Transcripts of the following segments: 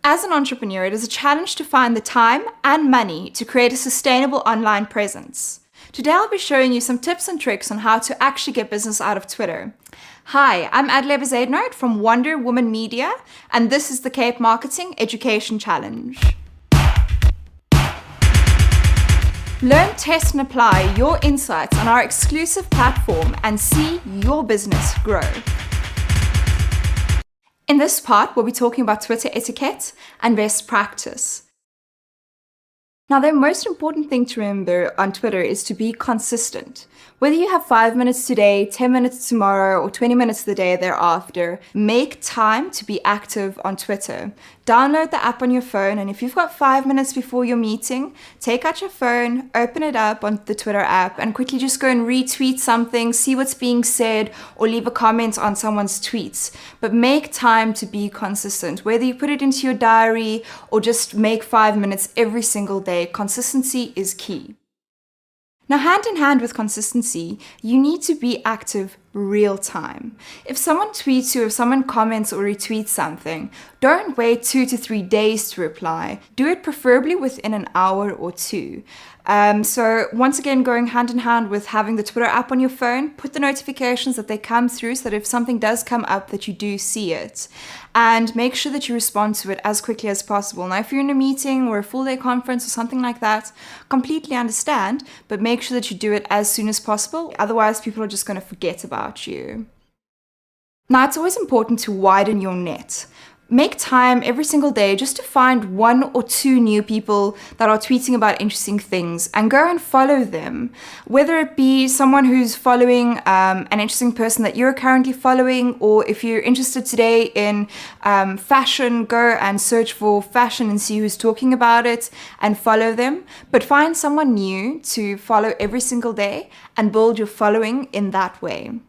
As an entrepreneur, it is a challenge to find the time and money to create a sustainable online presence. Today, I'll be showing you some tips and tricks on how to actually get business out of Twitter. Hi, I'm Adelaide Zaidnout from Wonder Woman Media, and this is the Cape Marketing Education Challenge. Learn, test, and apply your insights on our exclusive platform and see your business grow. In this part, we'll be talking about Twitter etiquette and best practice. Now, the most important thing to remember on Twitter is to be consistent. Whether you have 5 minutes today, 10 minutes tomorrow, or 20 minutes the day thereafter, make time to be active on Twitter. Download the app on your phone, and if you've got 5 minutes before your meeting, take out your phone, open it up on the Twitter app, and quickly just go and retweet something, see what's being said, or leave a comment on someone's tweets. But make time to be consistent. Whether you put it into your diary or just make 5 minutes every single day, consistency is key. Now, hand in hand with consistency, you need to be active real time. If someone tweets you, if someone comments or retweets something, don't wait 2 to 3 days to reply. Do it preferably within an hour or two. So once again, going hand in hand with having the Twitter app on your phone, put the notifications that they come through so that if something does come up that you do see it. And make sure that you respond to it as quickly as possible. Now, if you're in a meeting or a full day conference or something like that, completely understand, but make sure that you do it as soon as possible. Otherwise, people are just going to forget about you. Now, it's always important to widen your net. Make time every single day just to find 1 or 2 new people that are tweeting about interesting things and go and follow them. Whether it be someone who's following an interesting person that you're currently following, or if you're interested today in fashion, go and search for fashion and see who's talking about it and follow them. But find someone new to follow every single day and build your following in that way.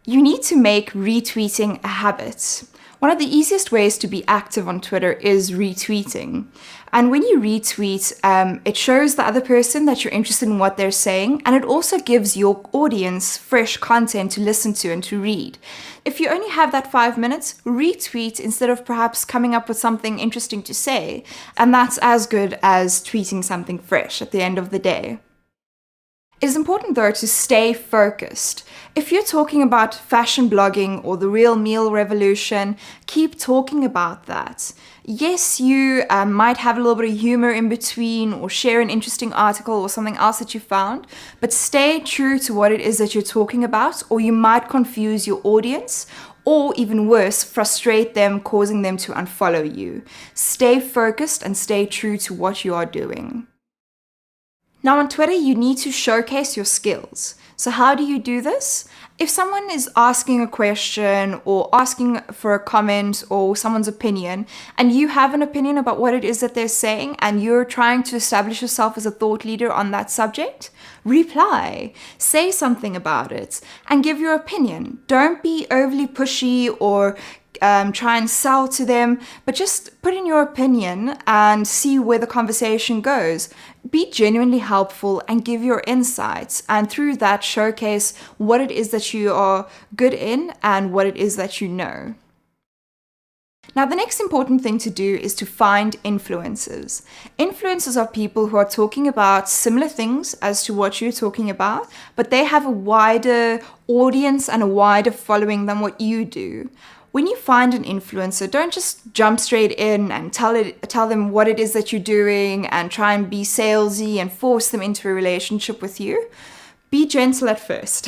You need to make retweeting a habit. One of the easiest ways to be active on Twitter is retweeting. And when you retweet, it shows the other person that you're interested in what they're saying, and it also gives your audience fresh content to listen to and to read. If you only have that 5 minutes, retweet instead of perhaps coming up with something interesting to say, and that's as good as tweeting something fresh at the end of the day. It is important, though, to stay focused. If you're talking about fashion blogging or the real meal revolution, keep talking about that. Yes, you might have a little bit of humor in between or share an interesting article or something else that you found, but stay true to what it is that you're talking about, or you might confuse your audience, or even worse, frustrate them, causing them to unfollow you. Stay focused and stay true to what you are doing. Now, on Twitter, you need to showcase your skills. So how do you do this? If someone is asking a question or asking for a comment or someone's opinion, and you have an opinion about what it is that they're saying, and you're trying to establish yourself as a thought leader on that subject, reply, say something about it, and give your opinion. Don't be overly pushy or try and sell to them, but just put in your opinion and see where the conversation goes. Be genuinely helpful and give your insights, and through that showcase what it is that you are good in and what it is that you know. Now, the next important thing to do is to find influencers. Influencers are people who are talking about similar things as to what you're talking about, but they have a wider audience and a wider following than what you do. When you find an influencer, don't just jump straight in and tell them what it is that you're doing and try and be salesy and force them into a relationship with you. Be gentle at first.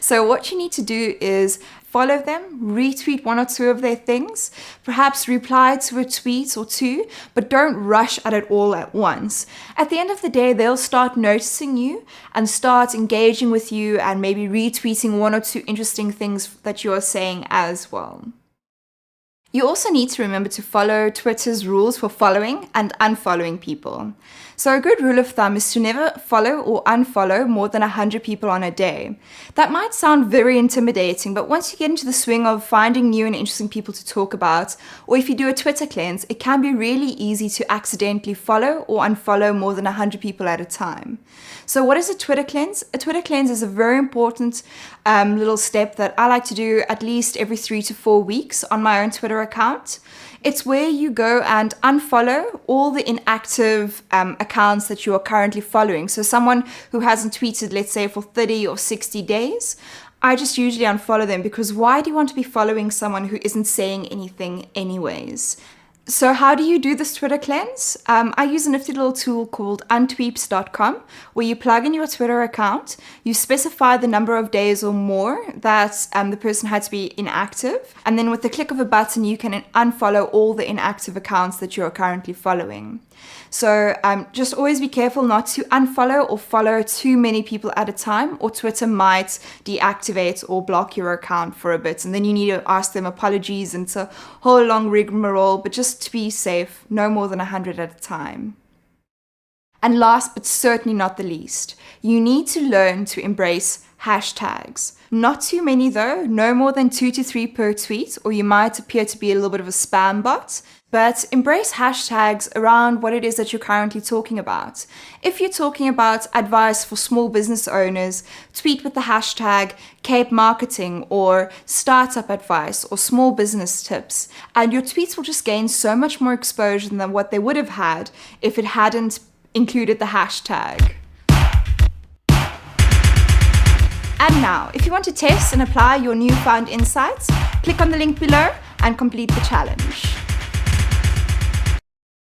So what you need to do is follow them, retweet 1 or 2 of their things, perhaps reply to a tweet or 2, but don't rush at it all at once. At the end of the day, they'll start noticing you and start engaging with you and maybe retweeting 1 or 2 interesting things that you're saying as well. You also need to remember to follow Twitter's rules for following and unfollowing people. So a good rule of thumb is to never follow or unfollow more than 100 people on a day. That might sound very intimidating, but once you get into the swing of finding new and interesting people to talk about, or if you do a Twitter cleanse, it can be really easy to accidentally follow or unfollow more than 100 people at a time. So what is a Twitter cleanse? A Twitter cleanse is a very important little step that I like to do at least every 3 to 4 weeks on my own Twitter account. It's where you go and unfollow all the inactive accounts that you are currently following. So someone who hasn't tweeted, let's say, for 30 or 60 days, I just usually unfollow them, because why do you want to be following someone who isn't saying anything anyways? So how do you do this Twitter cleanse? I use a nifty little tool called untweeps.com, where you plug in your Twitter account, you specify the number of days or more that the person had to be inactive, and then with the click of a button, you can unfollow all the inactive accounts that you are currently following. So just always be careful not to unfollow or follow too many people at a time, or Twitter might deactivate or block your account for a bit, and then you need to ask them apologies, and it's a whole long rigmarole. But just to be safe, no more than 100 at a time. And last but certainly not the least, you need to learn to embrace hashtags. Not too many though, no more than 2 to 3 per tweet, or you might appear to be a little bit of a spam bot. But embrace hashtags around what it is that you're currently talking about. If you're talking about advice for small business owners, tweet with the hashtag Cape Marketing or startup advice or small business tips, and your tweets will just gain so much more exposure than what they would have had if it hadn't included the hashtag. And now, if you want to test and apply your newfound insights, click on the link below and complete the challenge.